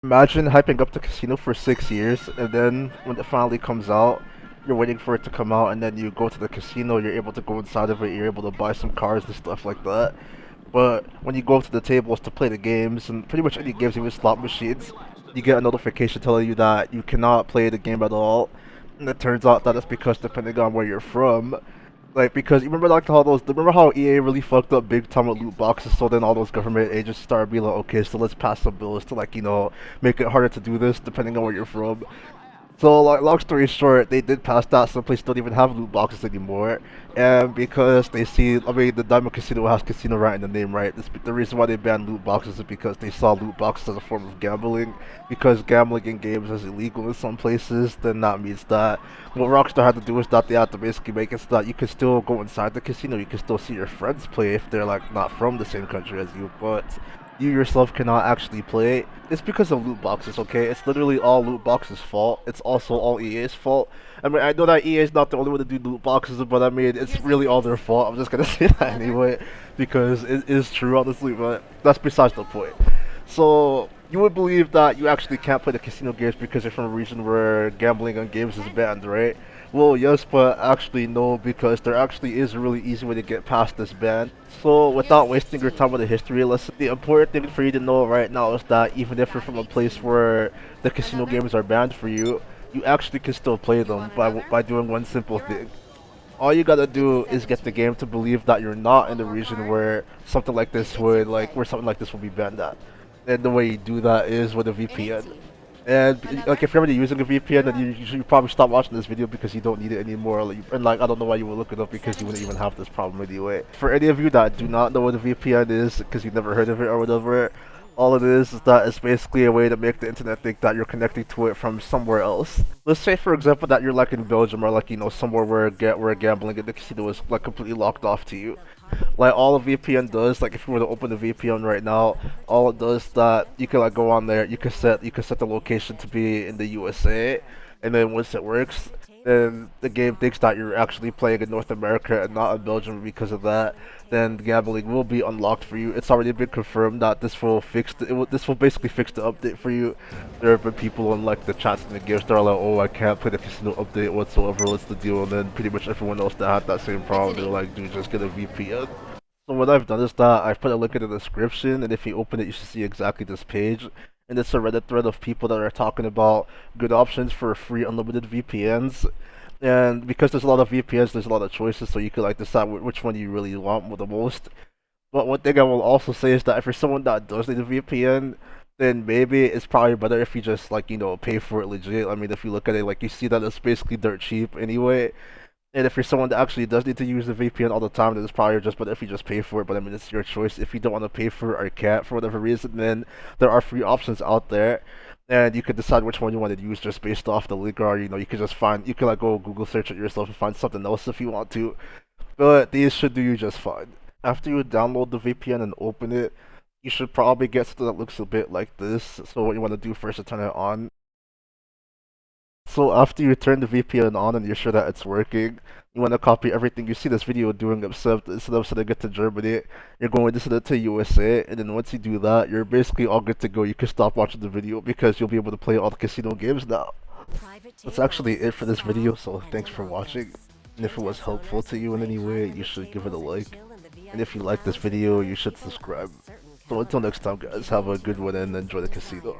Imagine hyping up the casino for 6 years, and then when it finally comes out, you're waiting for it to come out, and then you go to the casino, you're able to go inside of it, you're able to buy some cars and stuff like that. But when you go to the tables to play the games, and pretty much any games, even slot machines, you get a notification telling you that you cannot play the game at all. And it turns out that it's because depending on where you're from, like, because you remember like how remember how EA really fucked up big time with loot boxes, so then all those government agents started being like, okay, so let's pass some bills to, like, make it harder to do this depending on where you're from. So, like, long story short, they did pass that. Some places don't even have loot boxes anymore, and because they see, I mean, the Diamond Casino has casino right in the name, right? The reason why they banned loot boxes is because they saw loot boxes as a form of gambling. Because gambling in games is illegal in some places, then that means that what Rockstar had to do is that they had to basically make it so that you can still go inside the casino, you can still see your friends play if they're like not from the same country as you, but you yourself cannot actually play. It's because of loot boxes, okay? It's literally all loot boxes' fault. It's also all EA's fault. I mean, I know that EA is not the only one to do loot boxes, but I mean, it's really all their fault. I'm just gonna say that anyway, because it is true, honestly, but that's besides the point. So, you would believe that you actually can't play the casino games because you're from a region where gambling on games is banned, right? Well, yes, but actually no, because there actually is a really easy way to get past this ban. So, without wasting your time with a history lesson, the important thing for you to know right now is that even if you're from a place where the casino games are banned for you, you actually can still play them by doing one simple thing. All you gotta do is get the game to believe that you're not in the region where something like this would, where something like this will be banned at. And the way you do that is with a VPN. And like, if you're already using a VPN, then you should probably stop watching this video because you don't need it anymore. And like, I don't know why you would look it up because you wouldn't even have this problem anyway. For any of you that do not know what a VPN is because you've never heard of it or whatever, all it is that it's basically a way to make the internet think that you're connecting to it from somewhere else. Let's say, for example, that you're like in Belgium or like, somewhere where gambling in the casino is like completely locked off to you. Like, all a VPN does, like, if you were to open the VPN right now, all it does that you can like go on there, you can set the location to be in the USA, and then once it works, then the game thinks that you're actually playing in North America and not in Belgium. Because of that, then gambling will be unlocked for you. It's already been confirmed that this will basically fix the update for you. There have been people on like the chats in the games that are like, oh, I can't play the casino update whatsoever, what's the deal? And then pretty much everyone else that had that same problem, they're like, dude, just get a VPN. So what I've done is that I've put a link in the description, and if you open it, you should see exactly this page. And it's a Reddit thread of people that are talking about good options for free unlimited VPNs. And because there's a lot of VPNs, there's a lot of choices, so you can like decide which one you really want the most. But one thing I will also say is that if you're someone that does need a VPN, then maybe it's probably better if you just like, pay for it legit. I mean, if you look at it, like, you see that it's basically dirt cheap anyway. And if you're someone that actually does need to use the VPN all the time, then it's probably just better if you just pay for it. But I mean, it's your choice. If you don't want to pay for it or can't for whatever reason, then there are free options out there, and you can decide which one you want to use just based off the link, or you can just you can like go Google search it yourself and find something else if you want to. But these should do you just fine. After you download the VPN and open it, you should probably get something that looks a bit like this. So what you want to do first is turn it on. So after you turn the VPN on and you're sure that it's working, you want to copy everything you see this video doing, except instead of sending it to Germany, you're going to send it to USA, and then once you do that, you're basically all good to go. You can stop watching the video because you'll be able to play all the casino games now. That's actually it for this video, so thanks for watching. And if it was helpful to you in any way, you should give it a like. And if you like this video, you should subscribe. So until next time, guys, have a good one and enjoy the casino.